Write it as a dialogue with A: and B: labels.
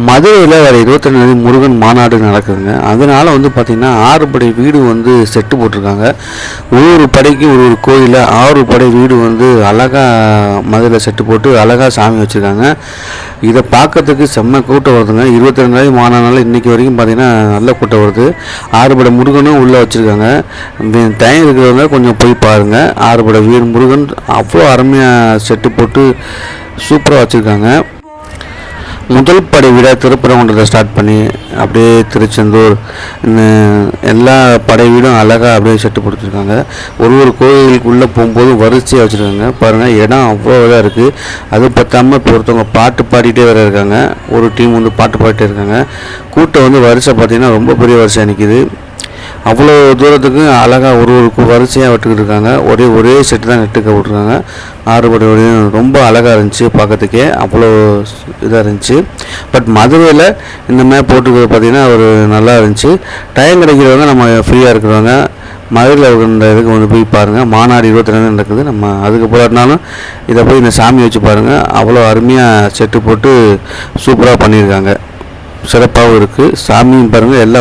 A: மதுரையில் வர 22 முருகன் மாநாடு நடக்குதுங்க. அதனால் பார்த்திங்கன்னா 6 படை வீடு செட்டு போட்டிருக்காங்க. ஒரு படைக்கு ஒரு கோயிலில் 6 படை வீடு அழகாக மதுரையில் செட்டு போட்டு அழகாக சாமி வச்சுருக்காங்க. இதை பார்க்கறதுக்கு செம்ம கூட்டம் வருதுங்க. 22 மாநாடுனால இன்றைக்கி வரைக்கும் பார்த்திங்கன்னா நல்ல கூட்டம் வருது. 6 படை முருகனும் உள்ளே வச்சுருக்காங்க. டைம் இருக்கிறவங்க கொஞ்சம் போய் பாருங்கள். 6 படை வீடு முருகன் அவ்வளோ அருமையாக செட்டு போட்டு சூப்பராக வச்சுருக்காங்க. முதல் படை விட திருப்பரங்குன்றத்தை ஸ்டார்ட் பண்ணி அப்படியே திருச்செந்தூர் எல்லா படை வீடும் அழகாக அப்படியே செட்டு கொடுத்துருக்காங்க. ஒரு கோயிலுக்குள்ளே போகும்போது வரிசையாக வச்சுருக்காங்க. பாருங்கள், இடம் அவ்வளோ இதாக இருக்குது. அது பற்றாமல் இப்போ ஒருத்தவங்க பாட்டு பாடிட்டே வேறு இருக்காங்க. ஒரு டீம் பாட்டு பாடிட்டே இருக்காங்க. கூட்டம் வரிசை பார்த்திங்கன்னா ரொம்ப பெரிய வரிசையாக நிற்கிது. அவ்வளோ தூரத்துக்கு அழகாக ஒரு வரிசையாக விட்டுக்கிட்டு இருக்காங்க. ஒரே செட்டு தான் நெட்டுக்க விட்ருக்காங்க. 6 படை ரொம்ப அழகாக இருந்துச்சு பார்க்கறதுக்கே. அவ்வளோ இதாக இருந்துச்சு. பட் மதுரையில் இந்த மாதிரி போட்டுக்கிறது பார்த்திங்கன்னா ஒரு நல்லா இருந்துச்சு. டைம் கிடைக்கிறவங்க நம்ம ஃப்ரீயாக இருக்கிறவங்க மதுரையில் இருக்கிற இதுக்கு போய் பாருங்கள். மாநாடு 22 நடக்குது. நம்ம அதுக்கு போகிறதுனாலும் இதை போய் இந்த சாமி வச்சு பாருங்கள். அவ்வளோ அருமையாக செட்டு போட்டு சூப்பராக பண்ணியிருக்காங்க. சிறப்பாகவும் இருக்குது. சாமியும் பாருங்கள் எல்லா